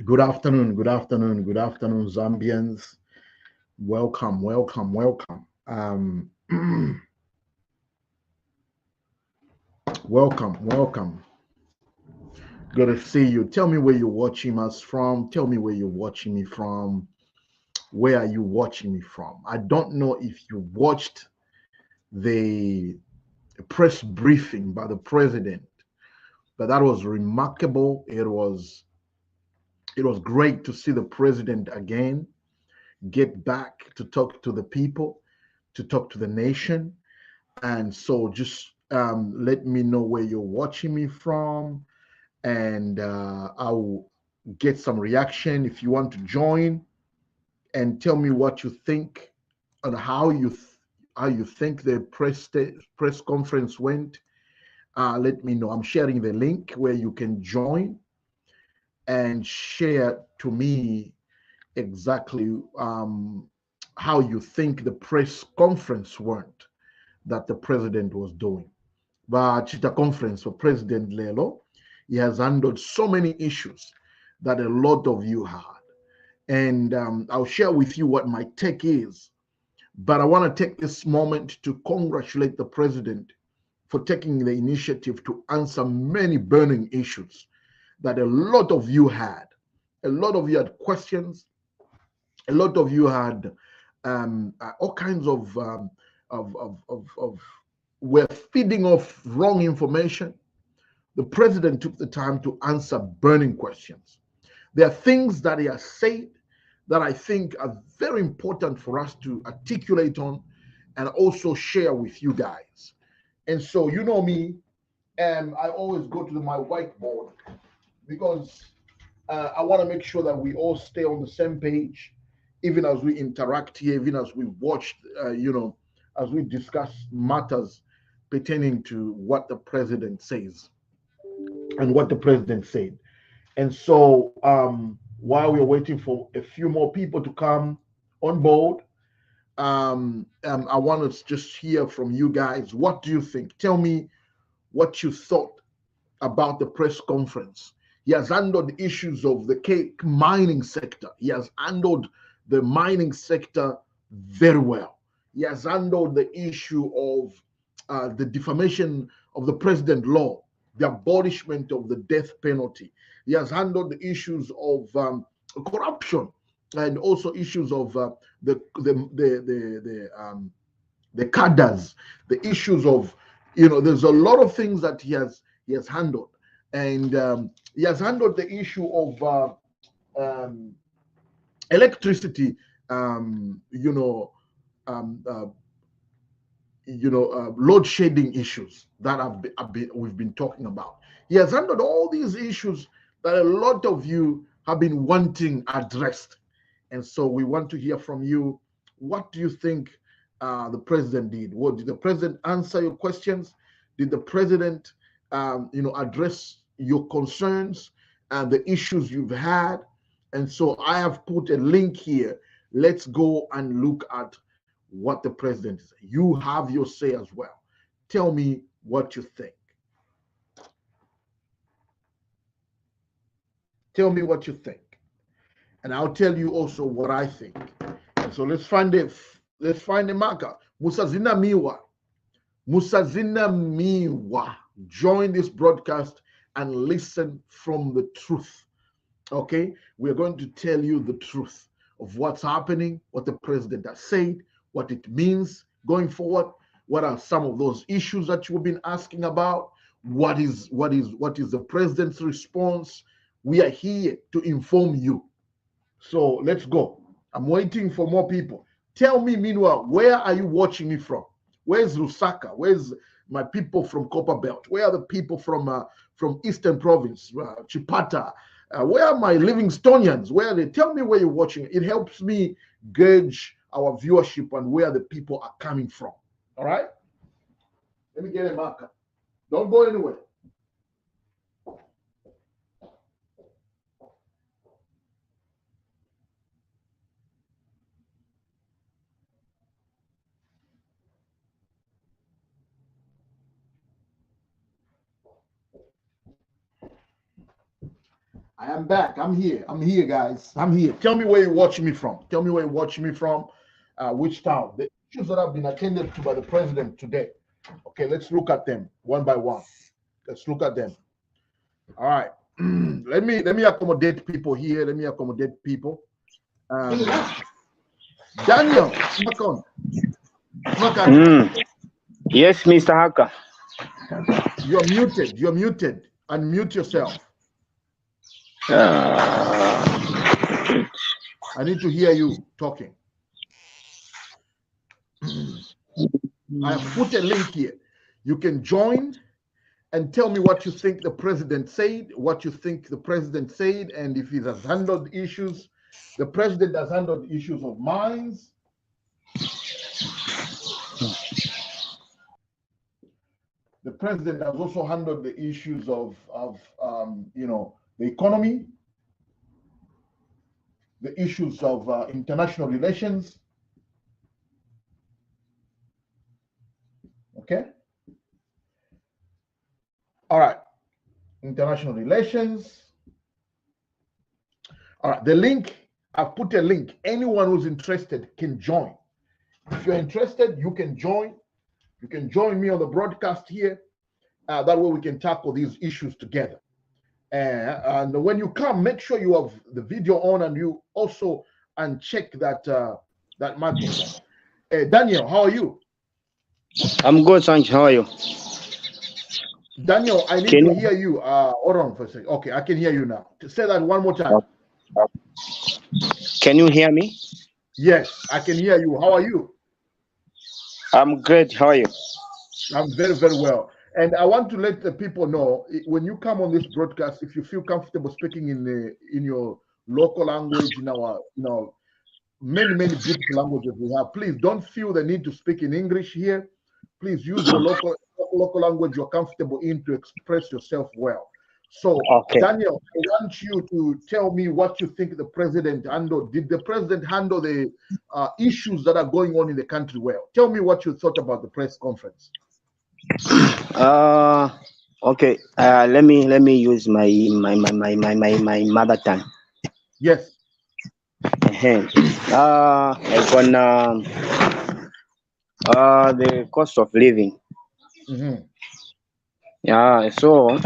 Good afternoon, good afternoon, good afternoon, Zambians. Welcome, welcome, welcome. Welcome, welcome. Good to see you. Tell me where you're watching us from. Tell me where you're watching me from. Where are you watching me from? I don't know if you watched the press briefing by the president, but that was remarkable. It was great to see the president again get back to talk to the people, to talk to the nation. And so just let me know where you're watching me from, and I'll get some reaction if you want to join and tell me what you think on how you think the press conference went. Let me know. I'm sharing the link where you can join and share to me exactly how you think the press conference went that the president was doing. But Chita conference for President Lelo, he has handled so many issues that a lot of you had. And I'll share with you what my take is. But I want to take this moment to congratulate the president for taking the initiative to answer many burning issues that a lot of you had. A lot of you had questions. A lot of you had all kinds of were feeding off wrong information. The president took the time to answer burning questions. There are things that he has said that I think are very important for us to articulate on and also share with you guys. And so, you know me, and I always go to my whiteboard because I want to make sure that we all stay on the same page, even as we interact here, even as we watch, as we discuss matters pertaining to what the president says and what the president said. And so, while we're waiting for a few more people to come on board, I want to just hear from you guys. What do you think? Tell me what you thought about the press conference. He has handled the issues of the cake mining sector. He has handled the mining sector very well. He has handled the issue of the defamation of the president law, the abolishment of the death penalty. He has handled the issues of corruption and also issues of the cadres, the issues of there's a lot of things that he has handled, and he has handled the issue of electricity, um, you know, um, uh, load shedding issues that we've been talking about. He has handled all these issues that a lot of you have been wanting addressed. And so we want to hear from you. What do you think the president did? What did the president answer your questions? Did the president, address your concerns and the issues you've had? And so I have put a link here. Let's go and look at what the president is. You have your say as well. Tell me what you think. Tell me what you think, and I'll tell you also what I think. And so let's find a marker. Musazina Miwa. Musazina Miwa. Join this broadcast and listen from the truth. Okay? We're going to tell you the truth of what's happening, what the president has said, what it means going forward. What are some of those issues that you've been asking about? What is the president's response? We are here to inform you. So let's go. I'm waiting for more people. Tell me, meanwhile, where are you watching me from? Where's Lusaka? Where's my people from Copper Belt? Where are the people from Eastern Province, Chipata? Where are my Livingstonians? Where are they? Tell me where you're watching. It helps me gauge our viewership and where the people are coming from. All right? Let me get a marker. Don't go anywhere. I am back. I'm here. I'm here, guys. I'm here. Tell me where you're watching me from. Tell me where you're watching me from. Which town? The issues that have been attended to by the president today. Okay, let's look at them one by one. Let's look at them. All right. let me accommodate people here. Let me accommodate people. Daniel, come on. Yes, Mr. Haka. You're muted. You're muted. Unmute yourself. I need to hear you talking. I have put a link here. You can join and tell me what you think the president said, and if he has handled issues. The president has handled issues of mines. The president has also handled the issues of the economy, the issues of international relations. Okay. All right. International relations. All right. The link, I've put a link. Anyone who's interested can join. If you're interested, you can join. You can join me on the broadcast here. That way we can tackle these issues together. And when you come, make sure you have the video on and you also uncheck that microphone. Daniel, how are you? I'm good, thanks. How are you? Daniel, I need to hear you. Hold on for a second. Okay, I can hear you now. Say that one more time. Can you hear me? Yes, I can hear you. How are you? I'm great. How are you? I'm very, very well. And I want to let the people know, when you come on this broadcast, if you feel comfortable speaking in your local language, in our many beautiful languages we have, please don't feel the need to speak in English here. Please use your local language you're comfortable in to express yourself well. So, okay. Daniel, I want you to tell me what you think the president handled. Did the president handle the issues that are going on in the country well? Tell me what you thought about the press conference. Okay. Let me use my mother tongue. Yes. On the cost of living. Yeah. So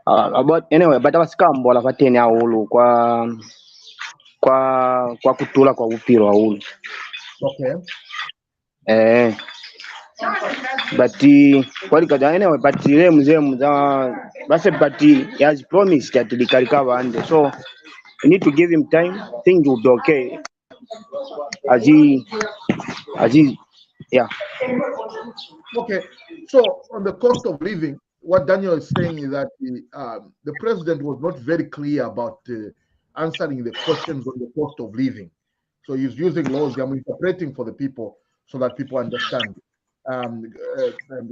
but anyway, but abasikambola pateni aulu kwa kutula kwa upiro aulu. Okay. But anyway, but he has promised that the recover, and so you need to give him time. Things will be okay. As he, yeah. Okay. So on the cost of living, what Daniel is saying is that the president was not very clear about answering the questions on the cost of living. So he's using laws. I'm interpreting for the people so that people understand.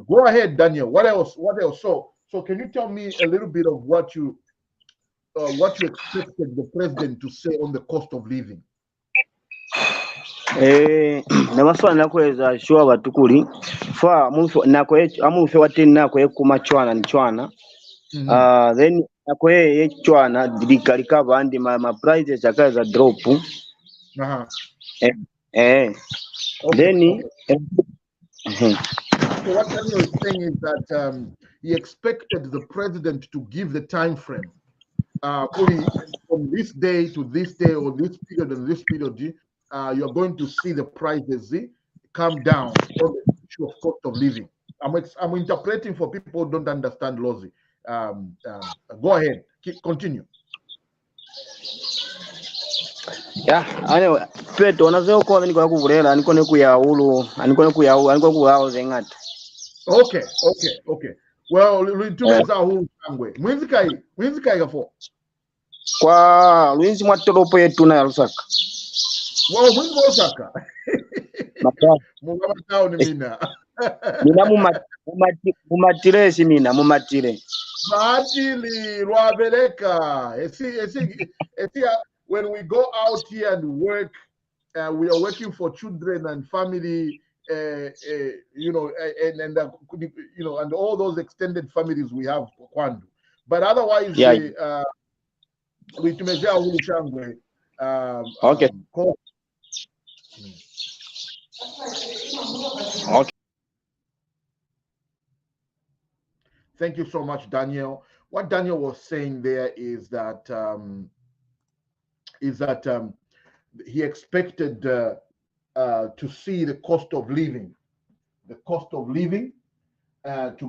Go ahead, Daniel. What else? So can you tell me a little bit of what you expected the president to say on the cost of living? Namaswala nakweza sure batukuli fa nakwe amufe watini nakwe kumachwana nchwana then nakwe yechwana dikalika bandi ma prices akaza drop Okay. Then So what Daniel is saying is that he expected the president to give the time frame from this day to this day, or this period and this period. You're going to see the prices come down on the issue of cost of living. I'm interpreting for people who don't understand Lozi. Go ahead, continue. Yeah, anyway, Pet unaweza kwa niko kuvulela anikone kuyaulu anikone kuyaulu zengati. Okay. Well, luitumeza huu sangwe. Mwinzikai gafo. Kwa luinzi mwatoropo yetu na Lusaka. Wow, mwinzi Lusaka. Mugabatao ni mina. Mina mumatiresi mina mumatire. Matili Rwabeleka. When we go out here and work, we are working for children and family, and all those extended families we have. But otherwise, tumejaa hulu shangwe. Okay. Okay. Thank you so much, Daniel. What Daniel was saying there is that he expected to see the cost of living to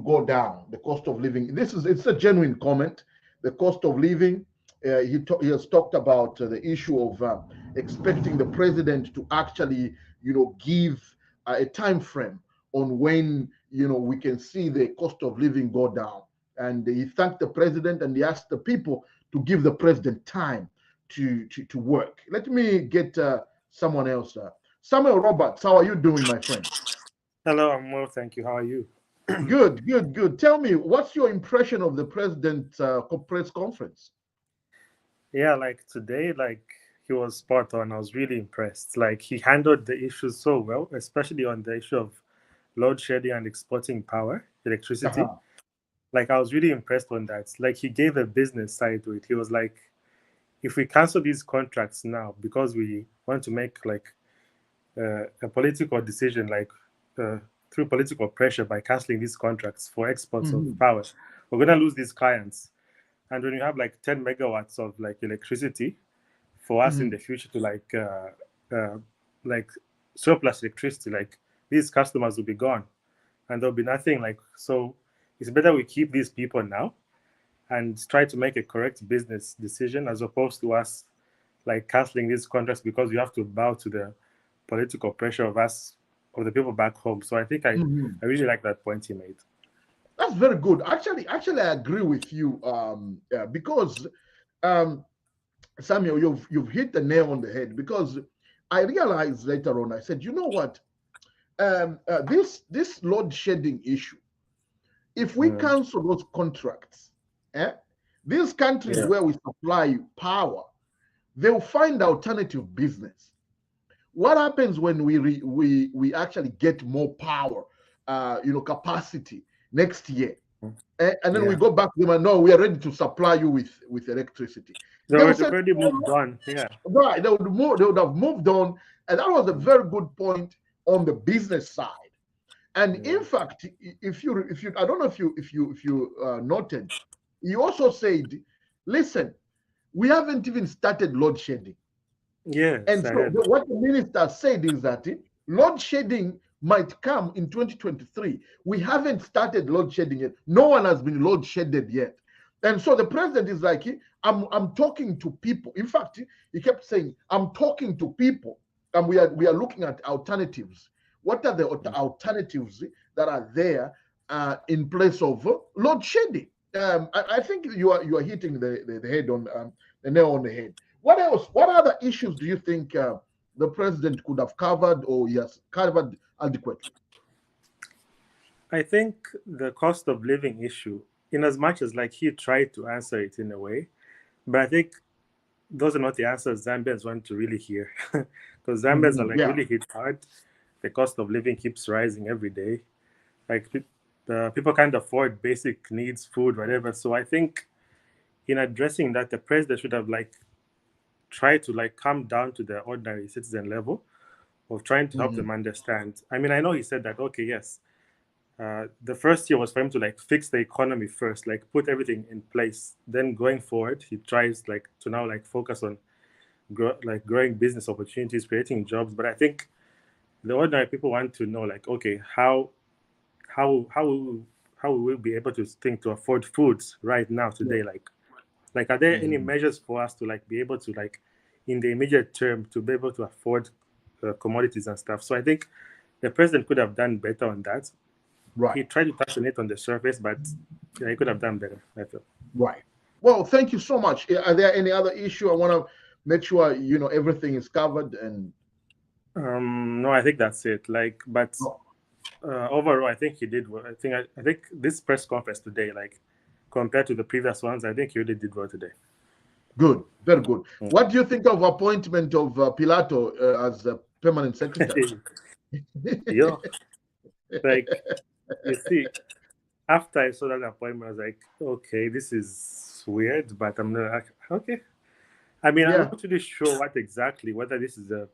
go down. The cost of living. It's a genuine comment. The cost of living. He has talked about the issue of expecting the president to actually, give a time frame on when we can see the cost of living go down. And he thanked the president and he asked the people to give the president time to work. Let me get someone else. Samuel Roberts, how are you doing, my friend? Hello, I'm well, thank you. How are you? Good. Tell me, what's your impression of the president's press conference? Yeah, like today, like he was spot on. I was really impressed. Like he handled the issues so well, especially on the issue of load shedding and exporting power, electricity. Uh-huh. Like I was really impressed on that. Like he gave a business side to it. He was like, if we cancel these contracts now because we want to make like a political decision, like through political pressure by canceling these contracts for exports of power, we're gonna lose these clients. And when you have like 10 megawatts of like electricity for us in the future to like surplus electricity, like these customers will be gone and there'll be nothing. Like, so it's better we keep these people now and try to make a correct business decision as opposed to us like canceling these contracts because we have to bow to the political pressure of the people back home. So I think I really like that point he made. That's very good. Actually, I agree with you. Because Samuel, you've hit the nail on the head. Because I realized later on, I said, you know what, this load shedding issue. If we cancel those contracts, these countries where we supply power, they'll find alternative business. What happens when we actually get more power, capacity next year, and then we go back to them and no, we are ready to supply you with electricity. They would have already moved on. Yeah, right. They would have moved on, and that was a very good point on the business side. And in fact, if you I don't know if you noted, he also said, listen, we haven't even started load shedding. Yes. And so what the minister said is that load shedding might come in 2023. We haven't started load shedding yet. No one has been load shedded yet. And so the president is like, I'm talking to people. In fact, he kept saying, I'm talking to people, and we are looking at alternatives. What are the alternatives that are there in place of load shedding? I think you are hitting the head on the nail on the head. What else? What other issues do you think the president could have covered, or he has covered adequately? I think the cost of living issue, in as much as like he tried to answer it in a way, but I think those are not the answers Zambians want to really hear, because Zambians are like really hit hard. The cost of living keeps rising every day. Like people can't afford basic needs, food, whatever. So I think in addressing that, the president should have like tried to like come down to the ordinary citizen level of trying to help them understand. I mean, I know he said that, okay, yes, the first year was for him to like fix the economy first, like put everything in place. Then going forward, he tries like to now like focus on growing business opportunities, creating jobs. But I think the ordinary people want to know, like, okay, how will we be able to think to afford foods right now today? Like are there any measures for us to like be able to like in the immediate term to be able to afford commodities and stuff? So I think the president could have done better on that. Right. He tried to touch on it on the surface, but he could have done better, I feel. Right. Well, thank you so much. Are there any other issue? I want to make sure everything is covered. And no, I think that's it. Like, but overall, I think he did well. I think this press conference today, like compared to the previous ones, I think he really did well today. Good, very good. What do you think of appointment of Pilato as a permanent secretary? Yeah, like you see, after I saw that appointment, I was like, okay, this is weird, but I'm not okay. I mean, I'm Yeah. not really sure whether this is a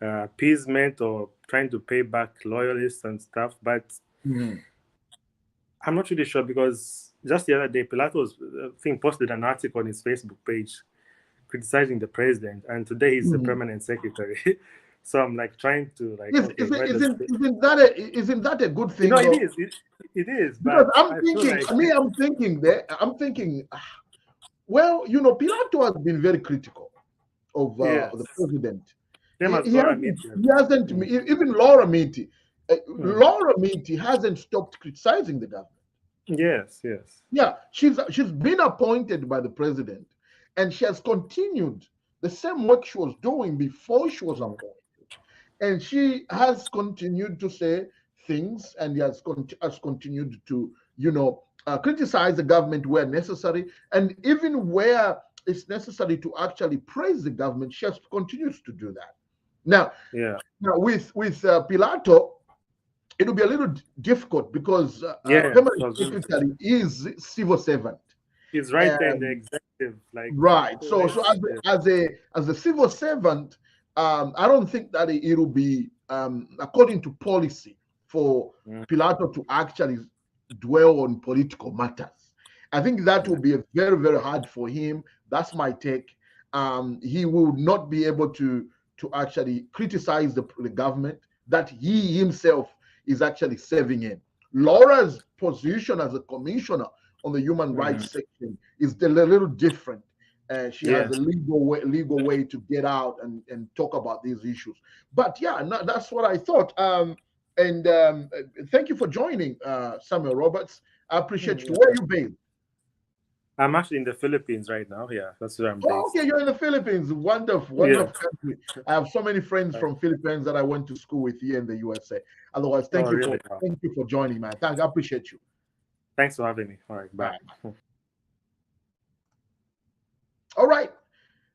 appeasement or trying to pay back loyalists and stuff, but I'm not really sure, because just the other day, Pilato's posted an article on his Facebook page criticizing the president, and today he's the permanent secretary. So I'm like trying to isn't that a good thing? You know, it is. Because But I'm thinking, well, you know, Pilato has been very critical of the president. He hasn't even Laura Meaty. Laura Meaty hasn't stopped criticizing the government. Yes. Yeah, she's been appointed by the president, and she has continued the same work she was doing before she was appointed. And she has continued to say things, and has continued to, you know, criticize the government where necessary, and even where it's necessary to actually praise the government, she continues to do that. Now with Pilato, it will be a little difficult because permanent secretary is civil servant. He's right there in the executive, right. So as a civil servant, I don't think that it will be according to policy for Pilato to actually dwell on political matters. I think that will be very, very hard for him. That's my take. He will not be able to actually criticize the government that he himself is actually serving in. Laura's position as a commissioner on the human rights section is a little different. She has a legal way to get out and talk about these issues. But that's what I thought. And thank you for joining, Samuel Roberts. I appreciate you. Where are you based? I'm actually in the Philippines right now. Yeah, that's where I'm based. Okay, you're in the Philippines. Wonderful country. I have so many friends from Philippines that I went to school with here in the USA. Otherwise, thank you for joining, man. I appreciate you. Thanks for having me. All right, bye. All right,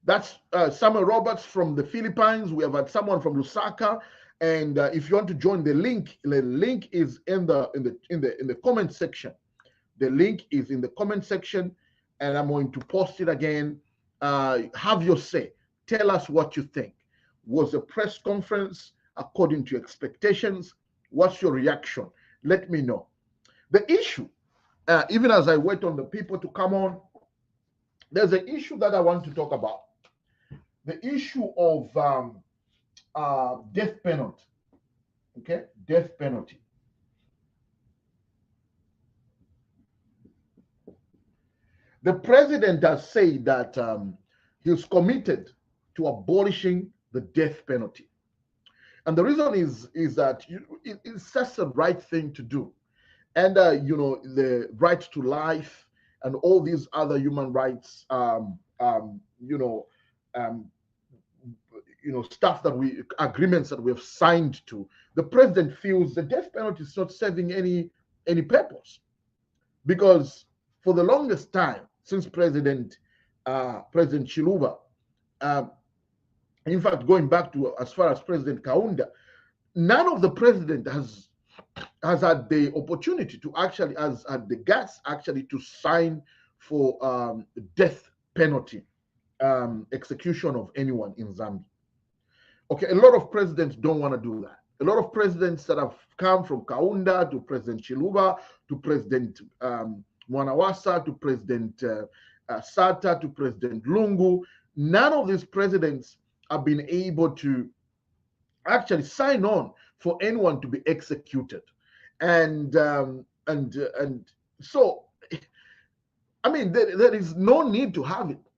that's Samuel Roberts from the Philippines. We have had someone from Lusaka, and if you want to join, the link is in the comment section. The link is in the comment section, and I'm going to post it again. Have your say. Tell us what you think. Was the press conference according to expectations? What's your reaction? Let me know. The issue, even as I wait on the people to come on, there's an issue that I want to talk about. The issue of death penalty. Okay, death penalty. The president has said that he's committed to abolishing the death penalty. And the reason is that it's just the right thing to do. And, the right to life and all these other human rights, stuff that agreements that we have signed to, the president feels the death penalty is not serving any purpose. Because for the longest time, since President Chiluba, in fact, going back to as far as President Kaunda, none of the president has had the opportunity to actually, has had the guts actually to sign for death penalty execution of anyone in Zambia. Okay, a lot of presidents don't want to do that. A lot of presidents that have come from Kaunda to President Chiluba to President Mwanawasa to President Sata to President Lungu, none of these presidents have been able to actually sign on for anyone to be executed. And so, I mean, there is no need to have it.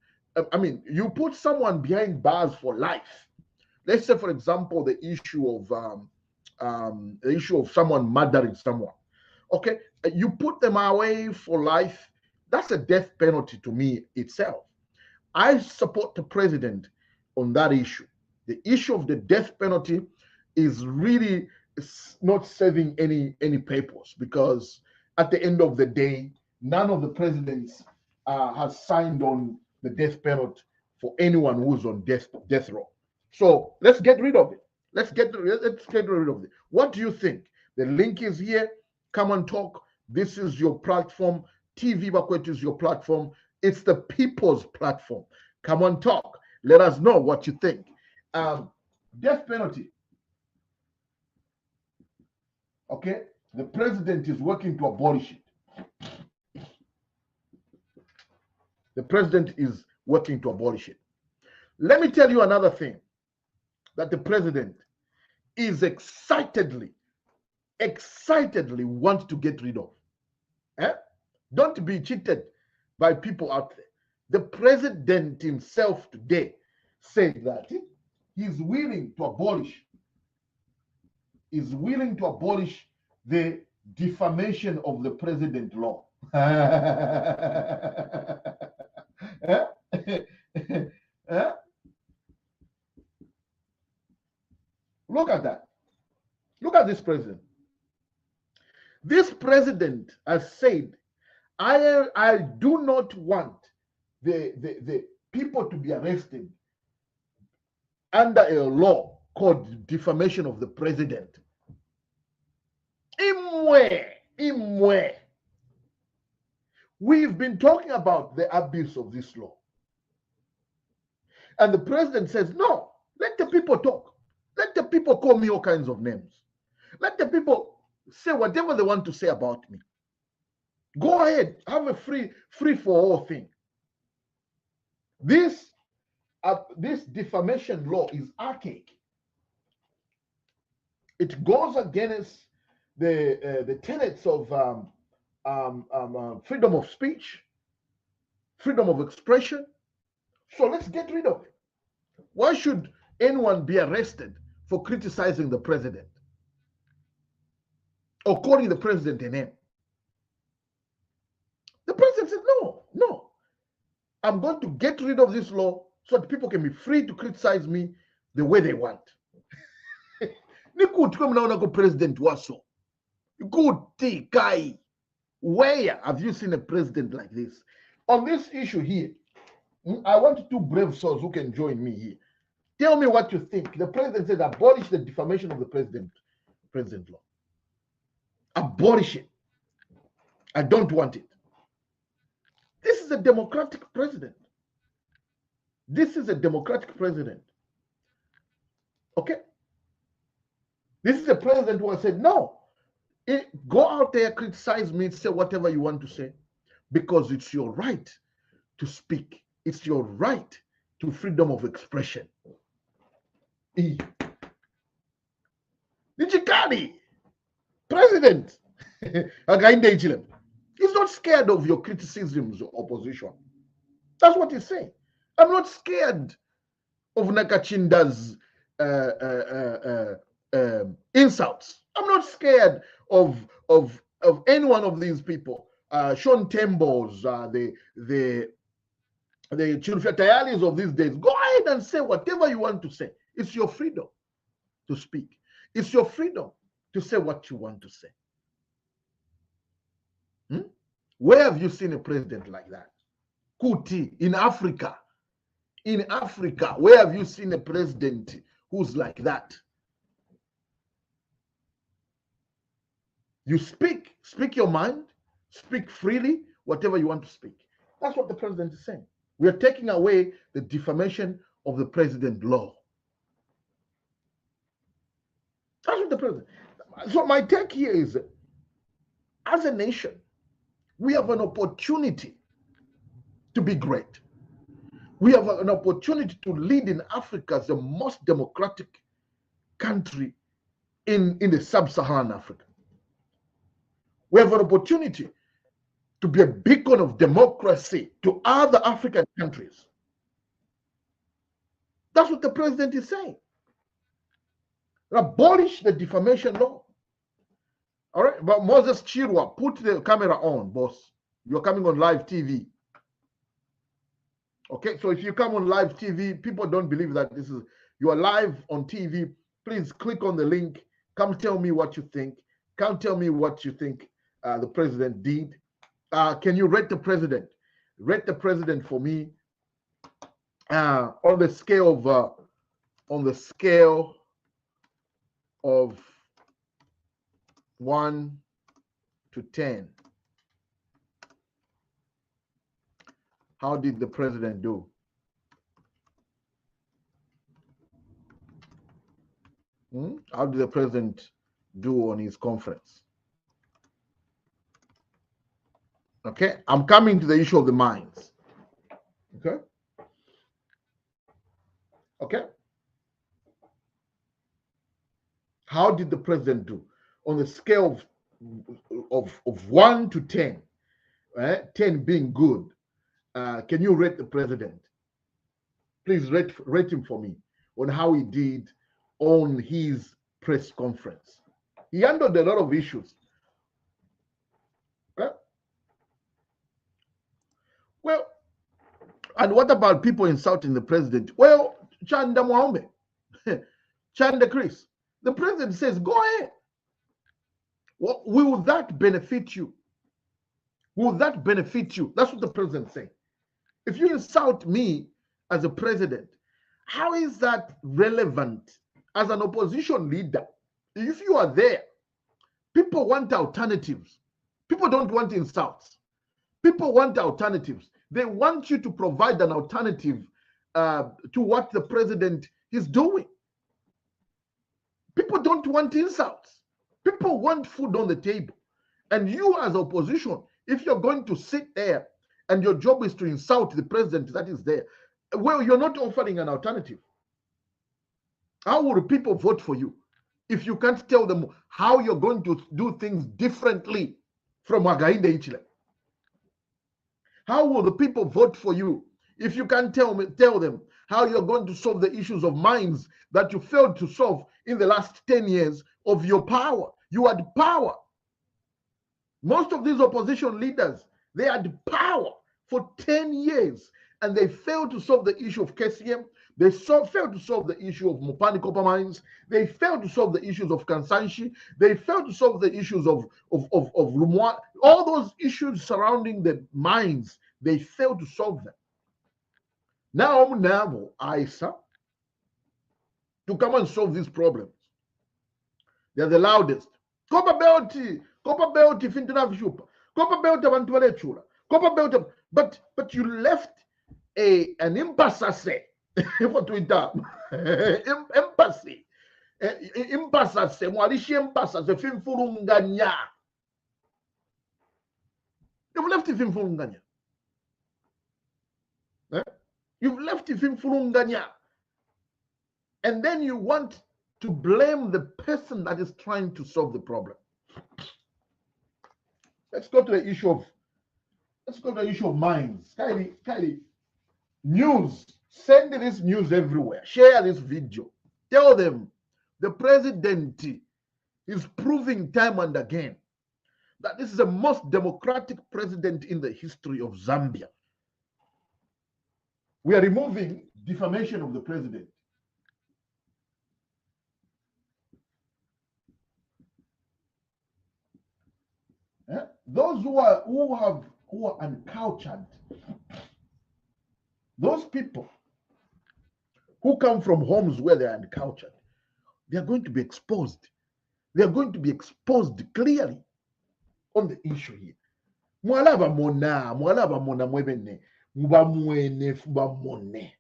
I mean, you put someone behind bars for life. Let's say, for example, the issue of someone murdering someone. Okay, you put them away for life. That's a death penalty to me itself. I support the president on that issue. The issue of the death penalty is really not serving any purpose, because at the end of the day, none of the presidents has signed on the death penalty for anyone who's on death row. So let's get rid of it. Let's get rid of it. What do you think? The link is here. Come and talk. This is your platform. TV Bakwetu is your platform. It's the people's platform. Come on, talk. Let us know what you think. Death penalty. Okay, the president is working to abolish it. The president is working to abolish it. Let me tell you another thing that the president is excitedly wants to get rid of. Eh? Don't be cheated by people out there. The president himself today said that he's willing to abolish the defamation of the president law. Look at that. Look at this president. This president has said, I do not want the people to be arrested under a law called defamation of the president. Imwe. We've been talking about the abuse of this law. And the president says, no, let the people talk. Let the people call me all kinds of names. Let the people say whatever they want to say about me. Go ahead, have a free for all thing. This defamation law is archaic. It goes against the tenets of freedom of speech, freedom of expression. So let's get rid of it. Why should anyone be arrested for criticizing the president or calling the president a name? The president said, no, I'm going to get rid of this law so that people can be free to criticize me the way they want. President Waso. Good guy. Where have you seen a president like this? On this issue here, I want two brave souls who can join me here. Tell me what you think. The president said abolish the defamation of the president law. Abolish it. I don't want it. This is a democratic president. This is a democratic president. Okay? This is a president who has said, no, go out there, criticize me, say whatever you want to say, because it's your right to speak. It's your right to freedom of expression. Nijikali, president, he's not scared of your criticisms or opposition. That's what he's saying. I'm not scared of Nakachinda's insults. I'm not scared of any one of these people. Sean Tembo's, the Chilufatayalis of these days. Go ahead and say whatever you want to say. It's your freedom to speak. It's your freedom to say what you want to say. Where have you seen a president like that? Kuti, in Africa. In Africa, where have you seen a president who's like that? You speak your mind, speak freely, whatever you want to speak. That's what the president is saying. We are taking away the defamation of the president law. That's what the president. So my take here is, as a nation, we have an opportunity to be great. We have an opportunity to lead in Africa as the most democratic country in the sub-Saharan Africa. We have an opportunity to be a beacon of democracy to other African countries. That's what the president is saying. Abolish the defamation law. All right, but Moses Chirwa, put the camera on, boss. You're coming on live TV. Okay, so if you come on live TV, people don't believe that you are live on TV. Please click on the link. Come tell me what you think. Come tell me what you think the president did. Can you rate the president? Rate the president for me on the scale of 1 to 10. How did the president do? How did the president do on his conference? Okay, I'm coming to the issue of the mines. Okay. Okay. How did the president do on a scale of 1 to 10? 10 being good. Can you rate the president? Please rate him for me on how he did on his press conference. He handled a lot of issues. Okay? Well, and what about people insulting the president? Well, Chanda Mohammed, Chanda Chris, the president says, go ahead. Well, will that benefit you? Will that benefit you? That's what the president saying. If you insult me as a president, how is that relevant as an opposition leader? If you are there, people want alternatives. People don't want insults. People want alternatives. They want you to provide an alternative to what the president is doing. People don't want insults. People want food on the table. And you as opposition, if you're going to sit there and your job is to insult the president that is there, well, you're not offering an alternative. How will people vote for you if you can't tell them how you're going to do things differently from Wagainde Ichile? How will the people vote for you if you can't tell them how you're going to solve the issues of mines that you failed to solve in the last 10 years of your power? You had power. Most of these opposition leaders, they had power for 10 years and they failed to solve the issue of KCM. They failed to solve the issue of Mopani copper mines. They failed to solve the issues of Kansanshi. They failed to solve the issues of Lumwa. All those issues surrounding the mines, they failed to solve them. Now, Isa, to come and solve these problems. They're the loudest. Copper belt, fintina copper belt abantu balechula. Copper belt, but you left an impasse for Twitter. Impasse. Impasse, mwalishi impasse, finfulunganya. You've left it finfulunganya. You've left it finfulunganya. And then you want to blame the person that is trying to solve the problem. Let's go to the issue of mines. Kylie, news. Send this news everywhere. Share this video. Tell them the president is proving time and again that this is the most democratic president in the history of Zambia. We are removing defamation of the president. Those who are uncultured, those people who come from homes where they are uncultured, they are going to be exposed. They are going to be exposed clearly on the issue here. Mwalaba mona mwebene, mubamwene fubamone.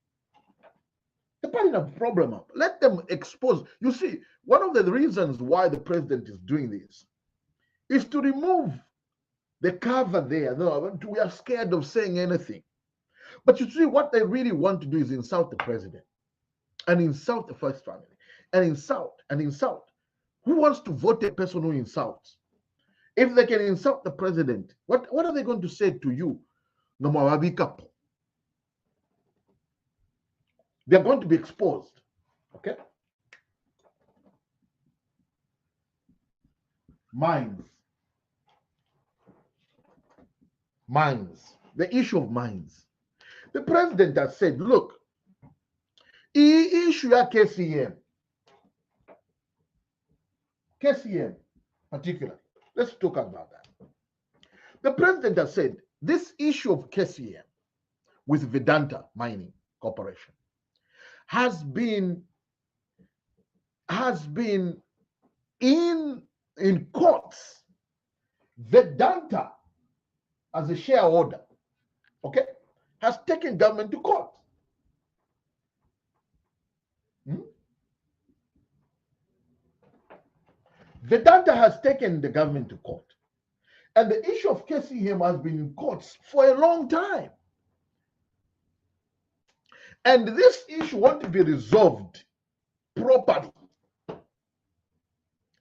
The problem. Let them expose. You see, one of the reasons why the president is doing this is to remove the cover there. No, we are scared of saying anything. But you see, what they really want to do is insult the president and insult the first family and insult and insult. Who wants to vote a person who insults? If they can insult the president, what are they going to say to you? They're going to be exposed. Okay? Mines. The issue of mines. The president has said, look, issue ya KCM particularly. Let's talk about that. The president has said this issue of KCM with Vedanta Mining Corporation has been in courts. Vedanta, as a shareholder, okay, has taken government to court. Vedanta has taken the government to court. And the issue of KCM has been in courts for a long time. And this issue won't be resolved properly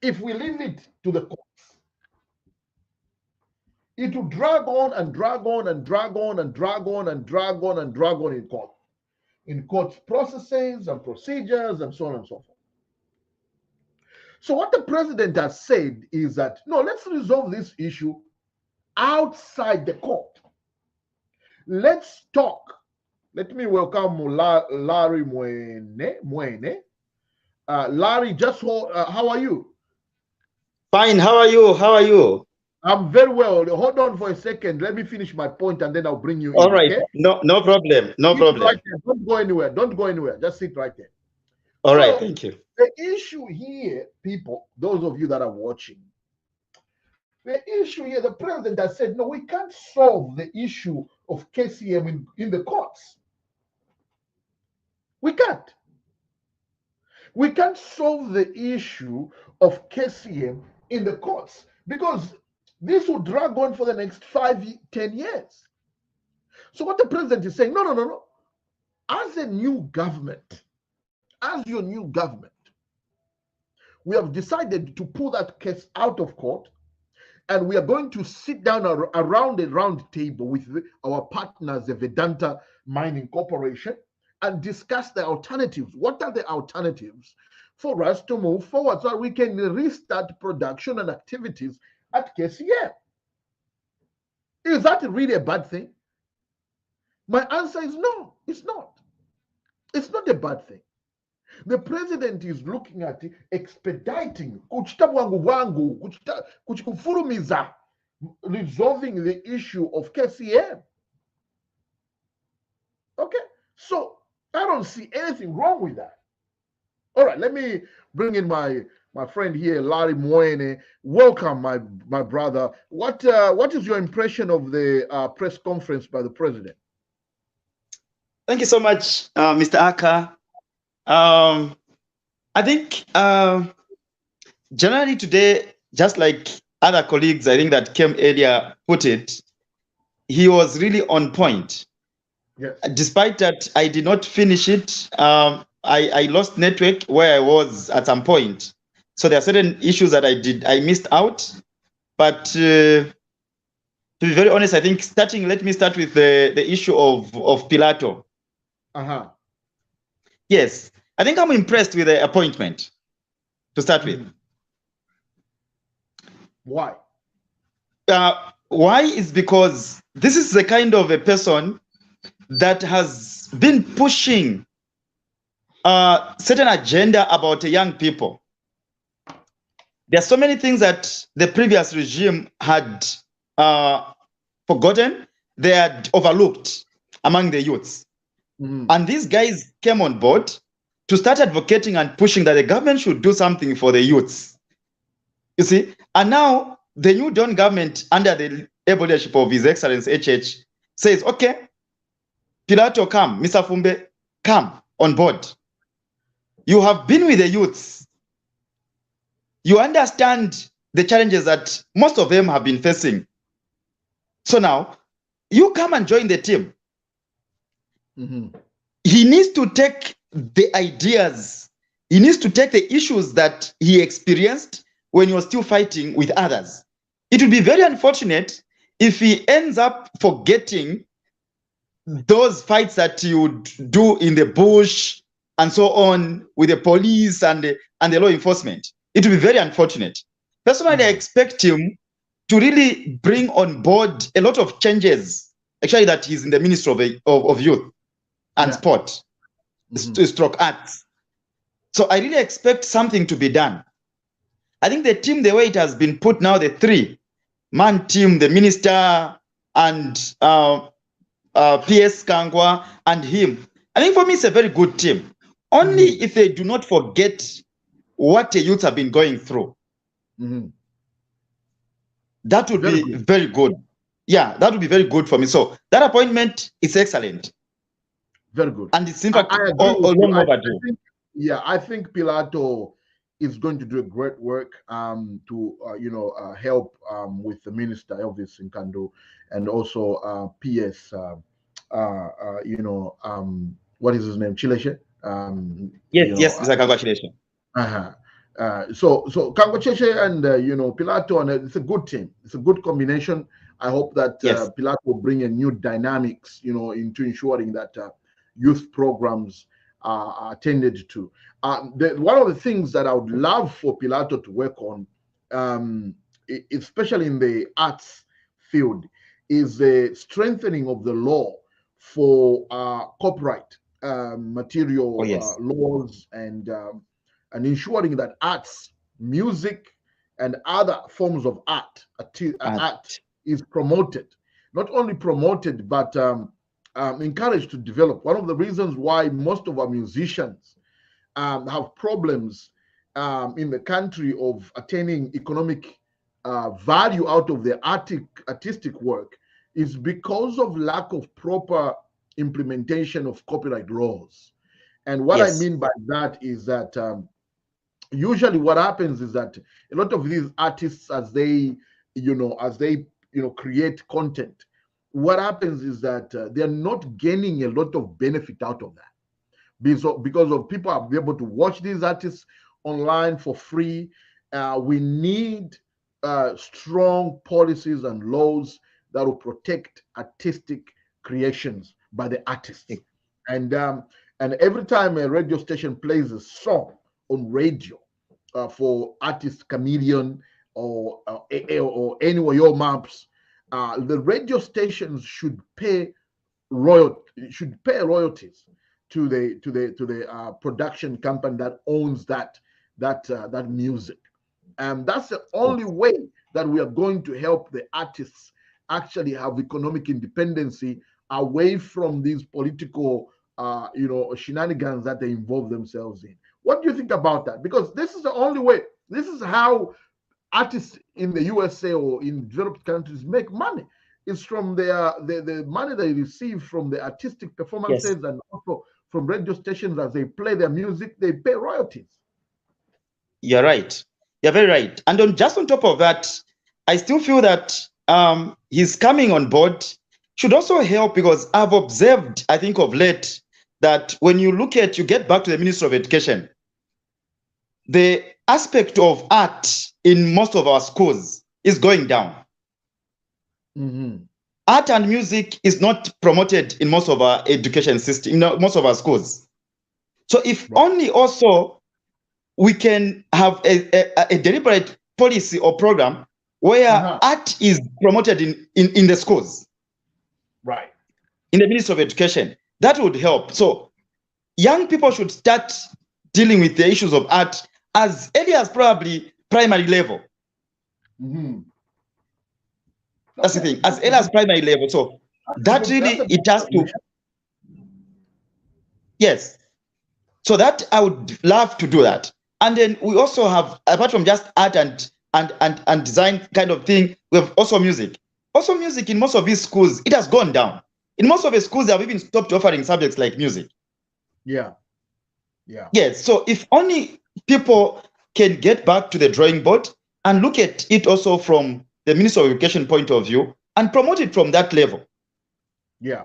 if we leave it to the courts. It will drag on and drag on and drag on and drag on and drag on and drag on in court processes and procedures and so on and so forth. So what the president has said is that, no, let's resolve this issue outside the court. Let's talk. Let me welcome Larry Mwene. Larry, just how are you? Fine. How are you? How are you? I'm very well. Hold on for a second. Let me finish my point and then I'll bring you in. All right. Okay? No problem. No problem. Right there. Don't go anywhere. Don't go anywhere. Just sit right there. All right. Thank you. The issue here, people, those of you that are watching, the issue here, the president has said, no, we can't solve the issue of KCM in the courts. We can't. We can't solve the issue of KCM in the courts because this will drag on for the next 5-10 years. So what the president is saying, no. As a new government, as your new government, we have decided to pull that case out of court, and we are going to sit down around a round table with our partners, the Vedanta Mining Corporation, and discuss the alternatives. What are the alternatives for us to move forward so that we can restart production and activities at KCM? Is that really a bad thing? My answer is no, it's not. It's not a bad thing. The president is looking at expediting, resolving the issue of KCM. Okay, so I don't see anything wrong with that. All right, let me bring in my friend here, Larry Mwene. Welcome, my brother. What is your impression of the press conference by the president? Thank you so much, Mr. Aka. I think generally today, just like other colleagues, I think that came earlier put it, he was really on point. Yes. Despite that, I did not finish it. I lost network where I was at some point. So there are certain issues that I missed out. But to be very honest, I think let me start with the issue of Pilato. Yes, I think I'm impressed with the appointment to start with. Why? Why is because this is the kind of a person that has been pushing certain agenda about young people. There are so many things that the previous regime had forgotten, they had overlooked among the youths. And these guys came on board to start advocating and pushing that the government should do something for the youths. You see, and now the new Dawn government, under the able leadership of His Excellency HH, says, okay, Pilato, come, Mr. Fumbe, come on board. You have been with the youths. You understand the challenges that most of them have been facing. So now, you come and join the team. He needs to take the ideas, he needs to take the issues that he experienced when he was still fighting with others. It would be very unfortunate if he ends up forgetting those fights that he would do in the bush and so on with the police and the law enforcement. It would be very unfortunate. Personally, I expect him to really bring on board a lot of changes, actually, that he's in the Ministry of Youth and Sport, stroke arts. So I really expect something to be done. I think the team, the way it has been put now, the 3-man team, the minister and PS Kangwa and him, I think for me it's a very good team. Only if they do not forget what the youth have been going through. That would be very good. Yeah, that would be very good for me. So that appointment is excellent. Very good. And it's in fact all overdue. I think Pilato is going to do a great work to help with the Minister Elvis Nkando, and also PS what is his name, Chileshe. Yes, Mr. Congratulations. So Kansanshi and Pilato, and it's a good team. It's a good combination. I hope that Pilato will bring a new dynamics, into ensuring that youth programs are attended to. One of the things that I would love for Pilato to work on, especially in the arts field, is the strengthening of the law for copyright material laws, and ensuring that arts, music, and other forms of art is promoted. Not only promoted, but encouraged to develop. One of the reasons why most of our musicians have problems in the country of attaining economic value out of their artistic work is because of lack of proper implementation of copyright laws. And what I mean by that is that usually what happens is that a lot of these artists, as they create content, what happens is that they're not gaining a lot of benefit out of that, because of people are able to watch these artists online for free. We need strong policies and laws that will protect artistic creations by the artists. And every time a radio station plays a song on radio for artist Chameleon or anywhere maps, the radio stations should pay royalties to the production company that owns that music. And that's the only way that we are going to help the artists actually have economic independency away from these political shenanigans that they involve themselves in. What do you think about that? Because this is the only way. This is how artists in the USA or in developed countries make money. It's from the money they receive from the artistic performances, and also from radio stations. As they play their music, they pay royalties. You're right. You're very right. And just on top of that, I still feel that his coming on board should also help, because I've observed, I think of late, that when you get back to the Ministry of Education, the aspect of art in most of our schools is going down. Art and music is not promoted in most of our education system, most of our schools. So if only also we can have a deliberate policy or program where art is promoted in the schools, right, in the Ministry of Education, that would help. So young people should start dealing with the issues of art as early as probably primary level. That's the thing, as early as primary level. So that really, it has to, yes. So that I would love to do that. And then we also have, apart from just art and design kind of thing, we have also music. Also music in most of these schools, it has gone down. In most of the schools, they have even stopped offering subjects like music. Yeah. Yes, so if only people can get back to the drawing board and look at it also from the Ministry of Education point of view and promote it from that level. Yeah.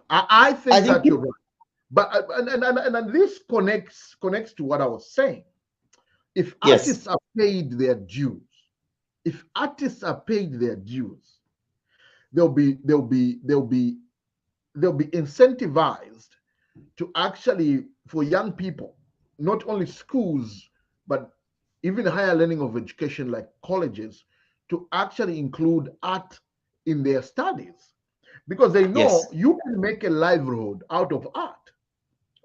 I think that you're right. But and this connects to what I was saying. If artists are paid their dues, they'll be incentivized to actually, for young people, not only schools, but even higher learning of education like colleges, to actually include art in their studies, because they know you can make a livelihood out of art.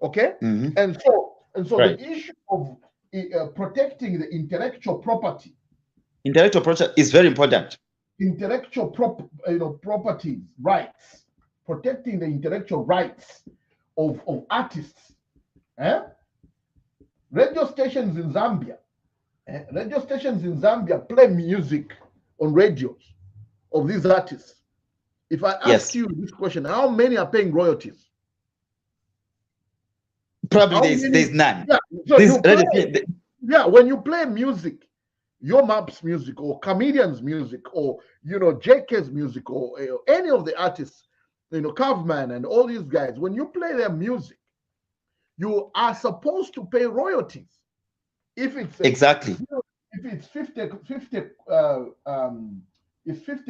Okay, and so the issue of protecting the intellectual property is very important. Intellectual properties rights, protecting the intellectual rights of artists. Radio stations in Zambia play music on radios of these artists. If I ask you this question, how many are paying royalties? Probably there's none. Yeah. So Yeah, when you play music, your Map's music or Comedian's music or JK's music or any of the artists, Caveman and all these guys, when you play their music, you are supposed to pay royalties. If it's Exactly. if it's 50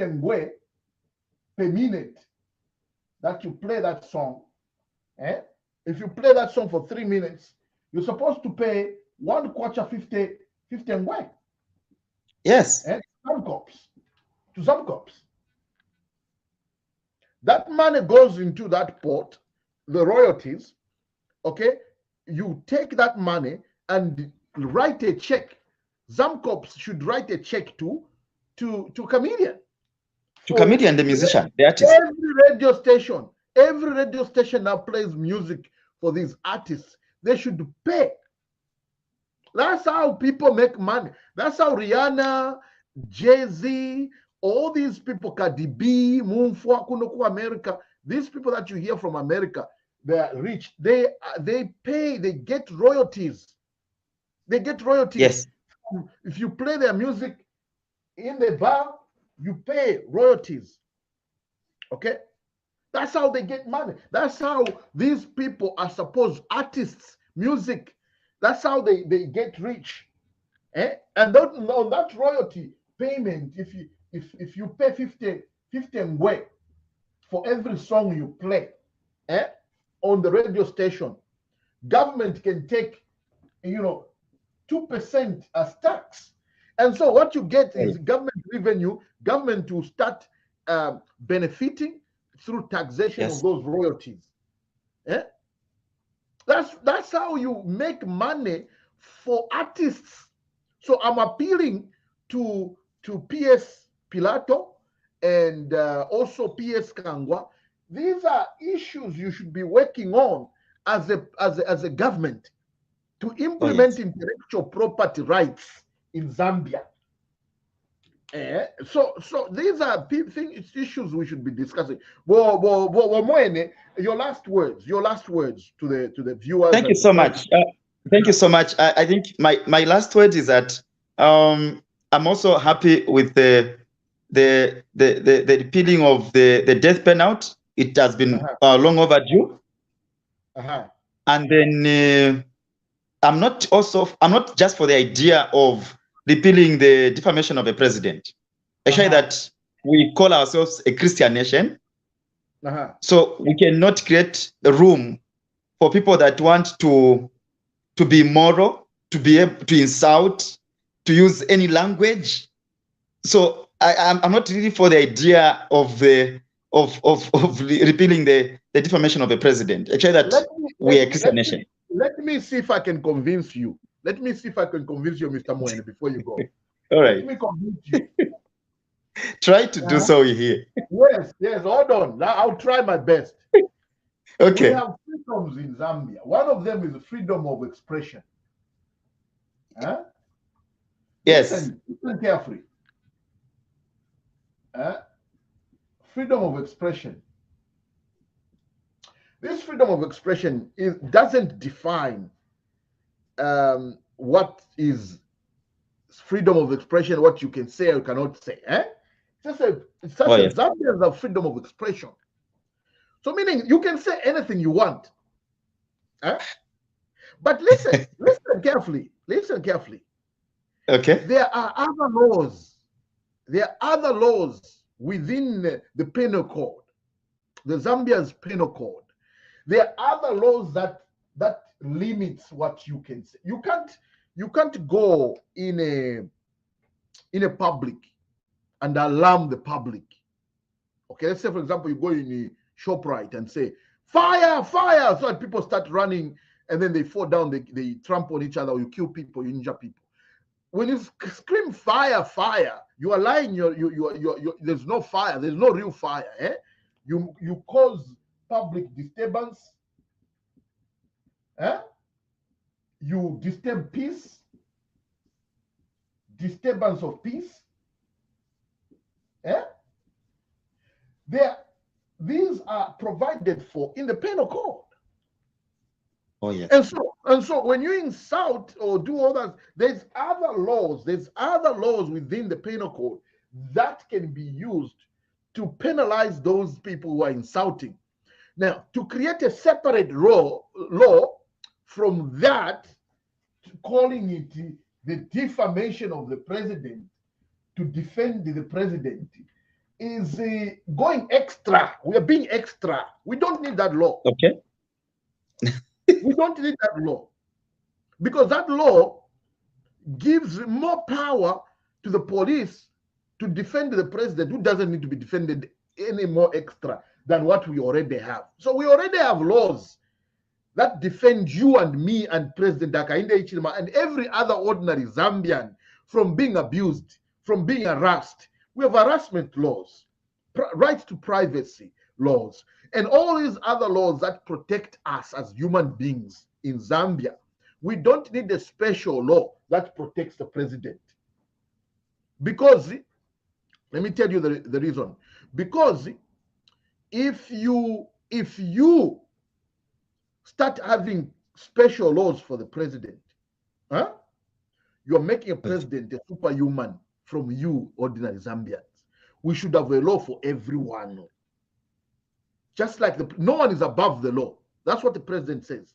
ngwe per minute that you play that song, if you play that song for 3 minutes, you're supposed to pay 1 kwacha 50 ngwe. Yes. To some cops. That money goes into that pot, the royalties. Okay, you take that money and write a check. Zamcops should write a check to Comedian. To Comedian, the musician, the artist. Every radio station now plays music for these artists. They should pay. That's how people make money. That's how Rihanna, Jay-Z, all these people, Cardi B, Moonfwa, Kunoku America, these people that you hear from America, they are rich. They pay, they get royalties. They get royalties. Yes. If you play their music in the bar, you pay royalties. Okay? That's how they get money. That's how these people are supposed, artists, music, that's how they get rich. And on that royalty payment, if you pay 50 ngwe for every song you play on the radio station, government can take 2% as tax. And so what you get is government revenue, government to start benefiting through taxation of those royalties. That's how you make money for artists. So I'm appealing to PS Pilato and also PS Kangwa. These are issues you should be working on as a government to implement intellectual property rights in Zambia. So these are issues we should be discussing. Moene, your last words to the viewers. Thank you so much. Thank you so much. I think my last word is that I'm also happy with the repealing of the death penalty. It has been long overdue. And then I'm not just for the idea of repealing the defamation of a president. Actually, that we call ourselves a Christian nation. So we cannot create a room for people that want to be immoral, to be able to insult, to use any language. So I'm not really for the idea of repealing the defamation of a president. Actually, that we are a Christian nation. Let me see if I can convince you. Let me see if I can convince you, Mr. Moene, before you go. All right. Let me convince you. Try to do so here. Yes, hold on. Now I'll try my best. Okay. We have freedoms in Zambia. One of them is freedom of expression. Yes. Listen carefully. Freedom of expression. This freedom of expression doesn't define what is freedom of expression, what you can say or cannot say. Zambians have freedom of expression. So meaning you can say anything you want. But listen carefully. Listen carefully. Okay. There are other laws. There are other laws within the penal code, the Zambia's penal code. There are other laws that limits what you can say. You can't go in a public and alarm the public. Okay, let's say for example you go in a ShopRite and say fire, fire, so that people start running and then they fall down, they trample on each other, or you kill people, you injure people. When you scream fire, fire, you are lying. There's no fire. There's no real fire. You cause public disturbance. You disturb peace. Disturbance of peace. These are provided for in the penal code. Oh yes. And so when you insult or do all that, there's other laws within the penal code that can be used to penalize those people who are insulting. Now, to create a separate law from that, calling it the defamation of the president, to defend the president, is going extra. We are being extra. We don't need that law. Okay. We don't need that law, because that law gives more power to the police to defend the president, who doesn't need to be defended any more extra than what we already have. So we already have laws that defend you and me and President Hakainde Hichilema and every other ordinary Zambian from being abused, from being harassed. We have harassment laws, right to privacy laws, and all these other laws that protect us as human beings in Zambia. We don't need a special law that protects the president. Because, let me tell you the reason. Because if you start having special laws for the president, you're making a president a superhuman from you, ordinary Zambians. We should have a law for everyone. Just like no one is above the law. That's what the president says.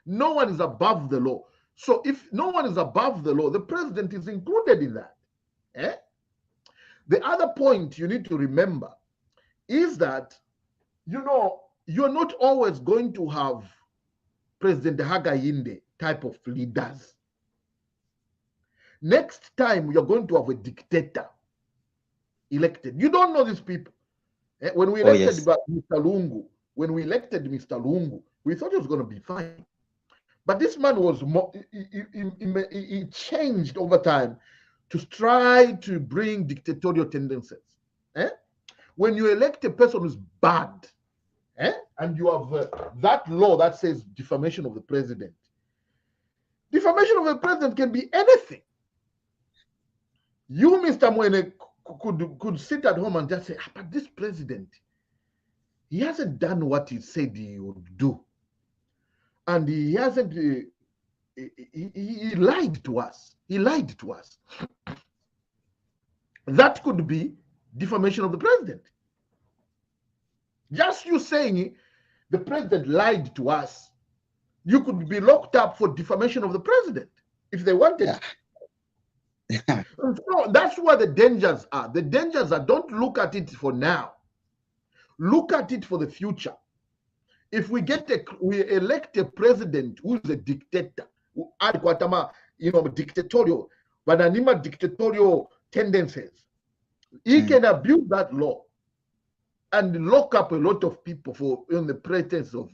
No one is above the law. So if no one is above the law, the president is included in that. The other point you need to remember is that, you're not always going to have President Hakainde type of leaders. Next time, you're going to have a dictator elected. You don't know these people. When we elected Mr. Lungu, we thought it was going to be fine. But this man was more, he changed over time to try to bring dictatorial tendencies. When you elect a person who's bad, and you have that law that says defamation of the president. Defamation of the president can be anything. You, Mr. Mwene, could sit at home and just say, but this president, he hasn't done what he said he would do. And he hasn't, he lied to us. He lied to us. That could be defamation of the president. Just you saying the president lied to us, you could be locked up for defamation of the president if they wanted. Yeah. So that's where the dangers are. The dangers are, don't look at it for now. Look at it for the future. If we elect a president who's a dictator, dictatorial, but anima dictatorial tendencies, he can abuse that law and lock up a lot of people for the pretense of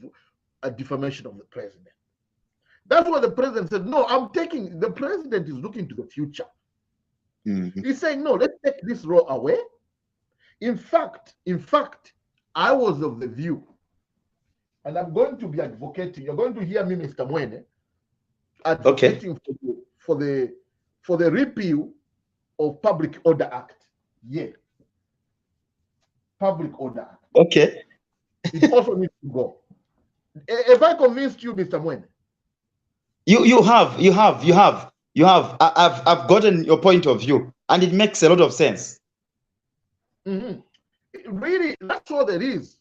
a defamation of the president. That's what the president said. No, the president is looking to the future. He's saying, no, let's take this law away. In fact, I was of the view, and I'm going to be advocating. You're going to hear me, Mr. Mwene, advocating for the repeal of Public Order Act. Yeah. Public Order Act. Okay. It also needs to go. Have I convinced you, Mr. Mwene? You have. I've gotten your point of view, and it makes a lot of sense. Really, that's all there is.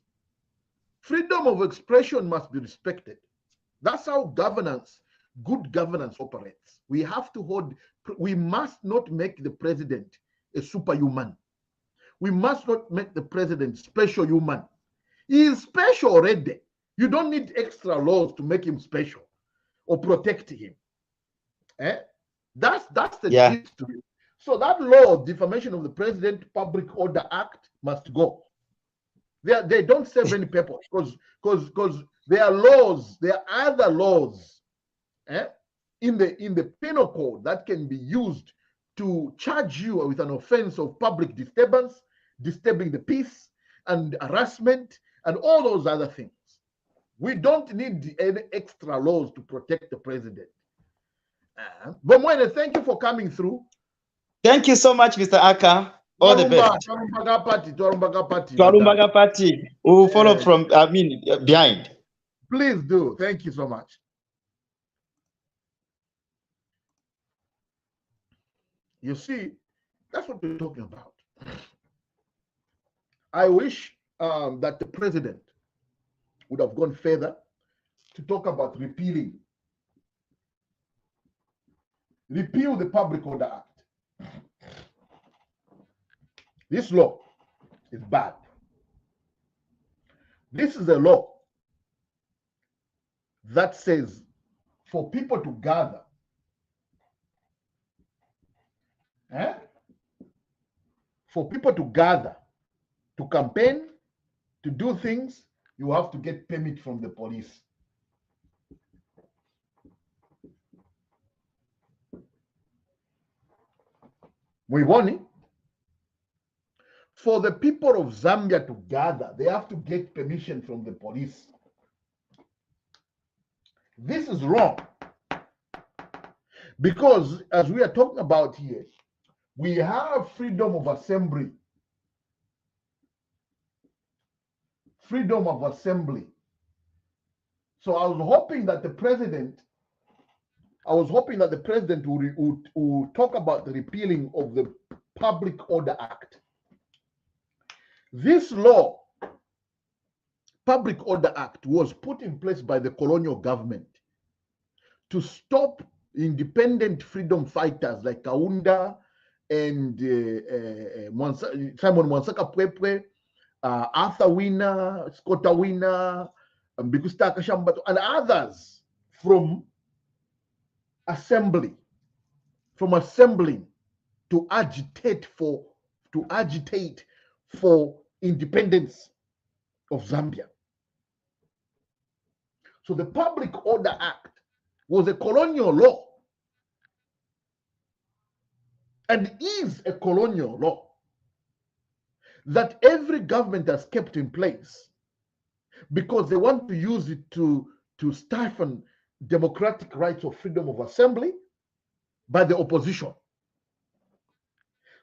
Freedom of expression must be respected. That's how good governance operates. We must not make the president a superhuman. We must not make the president special human. He is special already. You don't need extra laws to make him special or protect him. That's the gist to it. So that law of defamation of the president, Public Order Act, must go. They don't serve any purpose because there are laws, there are other laws in the penal code that can be used to charge you with an offense of public disturbance, disturbing the peace, and harassment, and all those other things. We don't need any extra laws to protect the president. But Mwene, thank you for coming through. Thank you so much, Mr. Aka. All the best. Twarumbaga Party. Who follow from, behind. Please do. Thank you so much. You see, that's what we're talking about. I wish that the president would have gone further to talk about repeal the Public Order Act. This law is bad. This is a law that says for people to gather, for people to gather, to campaign, to do things, you have to get permit from the police. Mwiboni, for the people of Zambia to gather, they have to get permission from the police. This is wrong. Because as we are talking about here, we have freedom of assembly. Freedom of assembly. So I was hoping that the president would talk about the repealing of the Public Order Act. This law, Public Order Act, was put in place by the colonial government to stop independent freedom fighters like Kaunda and Simon Mwansaka Pwepwe, Arthur Wina, Scotta Wina, Bikusta Kashambato, and others from assembling to agitate for independence of Zambia. So the Public Order Act was a colonial law and is a colonial law that every government has kept in place because they want to use it to stifle democratic rights of freedom of assembly by the opposition.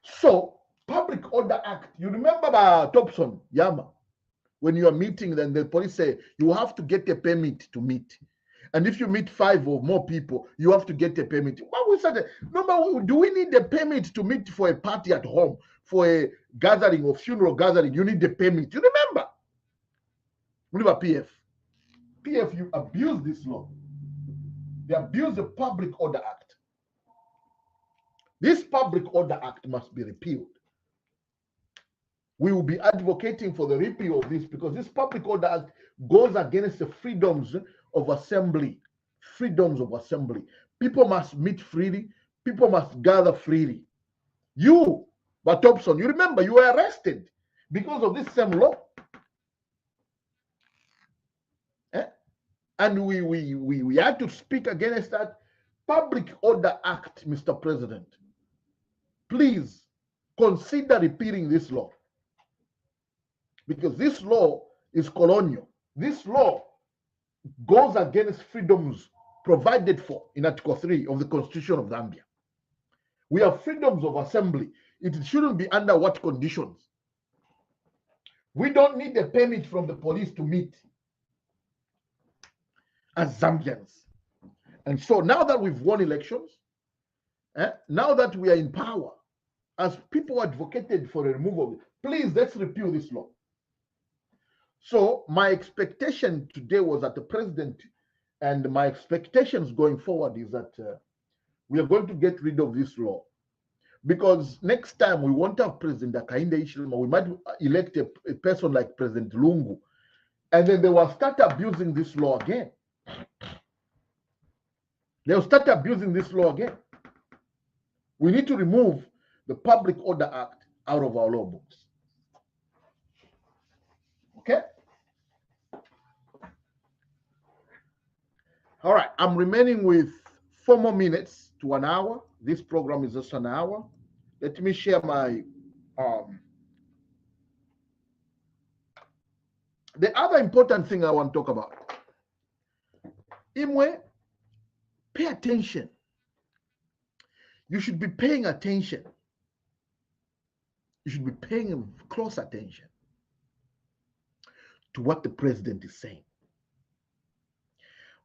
So, Public Order Act, you remember Thompson, Yama, when you are meeting, then the police say you have to get a permit to meet. And if you meet 5 or more people, you have to get a permit. What we said, no, do we need a permit to meet for a party at home, for a gathering or funeral gathering? You need a permit. You remember? Remember PF? PF, you abuse this law. They abuse the Public Order Act. This Public Order Act must be repealed. We will be advocating for the repeal of this because this Public Order Act goes against the freedoms of assembly. Freedoms of assembly. People must meet freely. People must gather freely. You, but Thompson, you remember you were arrested because of this same law. And we had to speak against that Public Order Act, Mr. President. Please consider repealing this law. Because this law is colonial. This law goes against freedoms provided for in Article 3 of the Constitution of Zambia. We have freedoms of assembly. It shouldn't be under what conditions? We don't need a permit from the police to meet as Zambians. And so now that we've won elections, now that we are in power, as people advocated for a removal, please, let's repeal this law. So my expectation today was that the president, and my expectations going forward is that we are going to get rid of this law. Because next time we won't have President Akainde Hichilema, we might elect a person like President Lungu, and then they will start abusing this law again. They'll start abusing this law again. We need to remove the Public Order Act out of our law books. Okay? All right, I'm remaining with 4 more minutes to 1 hour. This program is just an hour. Let me share my the other important thing I want to talk about. Imwe, pay attention. You should be paying attention. You should be paying close attention to what the president is saying.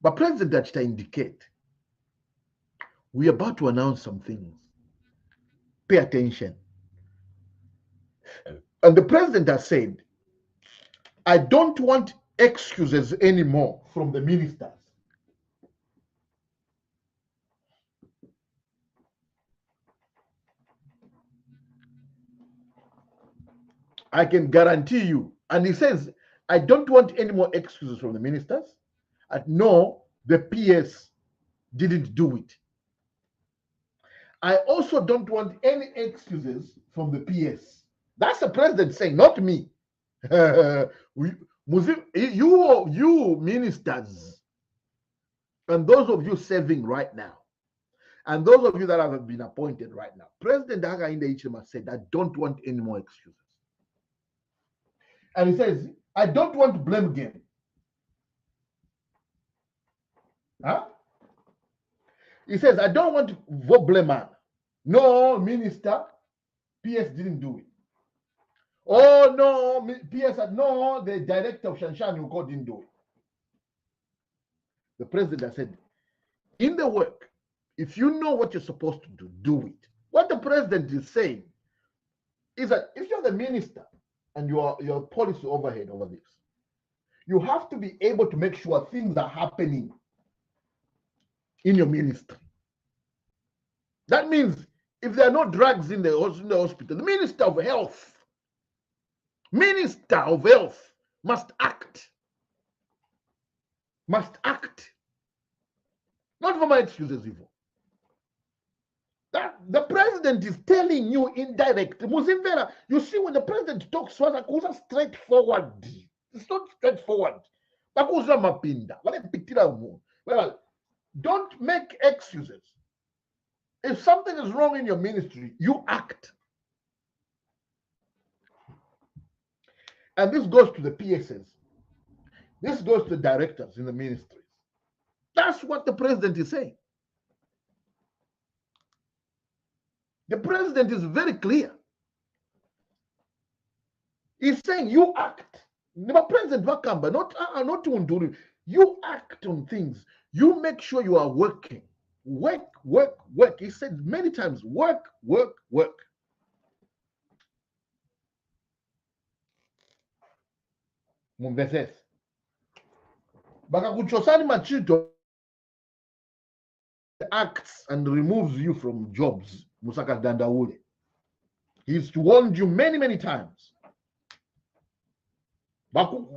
But President Achita indicate, we're about to announce some things. Pay attention. And the president has said, I don't want excuses anymore from the ministers. I can guarantee you. And he says, I don't want any more excuses from the ministers. No, the PS didn't do it. I also don't want any excuses from the PS. That's the president saying, not me. You ministers, and those of you serving right now, and those of you that have been appointed right now, President Hakainde Hichilema said, I don't want any more excuses. And he says, I don't want to blame game. Huh? He says, I don't want to vote blame man. No, minister, PS didn't do it. Oh, no, PS said, no, the director of Shanshan Yuko didn't do it. The president said, in the work, if you know what you're supposed to do, do it. What the president is saying is that if you're the minister and you're policy overhead over this, you have to be able to make sure things are happening in your ministry. That means if there are no drugs in the hospital, the Minister of Health must act. Must act. Not for my excuses, evil. That the president is telling you indirectly. Muzimvera, you see, when the president talks, it's straightforward. It's not straightforward. Well, don't make excuses. If something is wrong in your ministry, you act. And this goes to the PSs. This goes to the directors in the ministries. That's what the president is saying. The president is very clear. He's saying you act. The president Vakamba, not Unduri. You act on things. You make sure you are working. Work, work, work. He said many times, work, work, work. Mumbeses. Bakakuchosani Machito acts and removes you from jobs. Musaka Dandaule. He's warned you many, many times.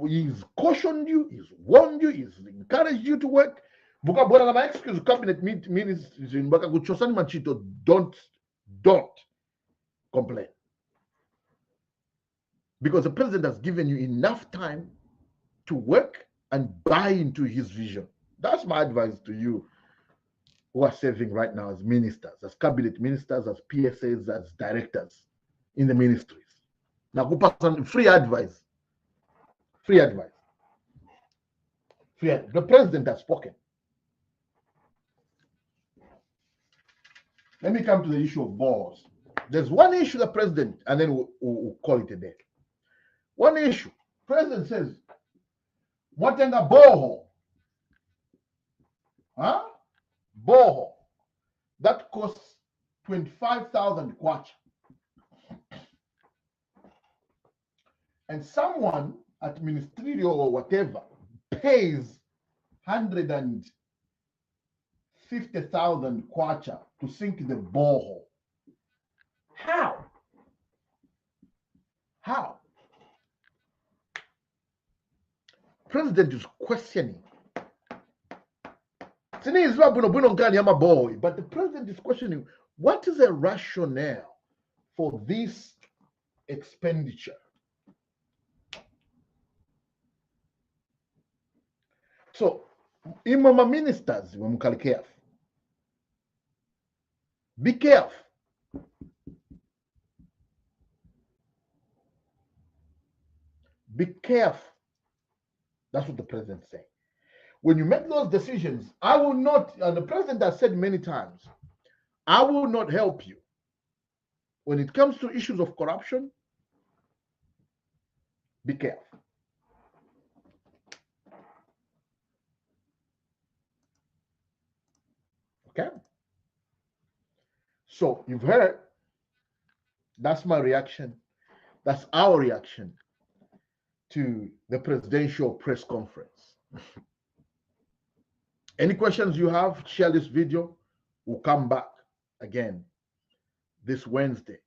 He's cautioned you, he's warned you, he's encouraged you to work. Bukabona na excuse cabinet ministers in Bakakuchosani Machito, don't complain. Because the president has given you enough time to work and buy into his vision. That's my advice to you who are serving right now as ministers, as cabinet ministers, as PSAs, as directors in the ministries. Now, free advice. Free advice. The president has spoken. Let me come to the issue of boreholes. There's one issue the president, and then we'll call it a day. One issue. President says, what in a borehole? Huh? Borehole. That costs 25,000 kwacha. And someone at ministerial or whatever pays 150,000 kwacha to sink the borehole. How? How? President is questioning. But the president is questioning, what is the rationale for this expenditure? So, imama ministers, be careful. Be careful. That's what the president said. When you make those decisions, I will not, and the president has said many times, I will not help you. When it comes to issues of corruption, be careful. Okay? So you've heard. That's my reaction. That's our reaction to the presidential press conference. Any questions you have, share this video. We'll come back again this Wednesday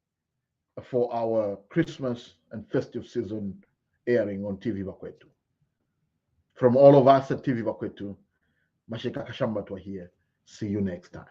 for our Christmas and festive season airing on TV Bakwetu. From all of us at TV Bakwetu, Mashika Kashambatwa here. See you next time.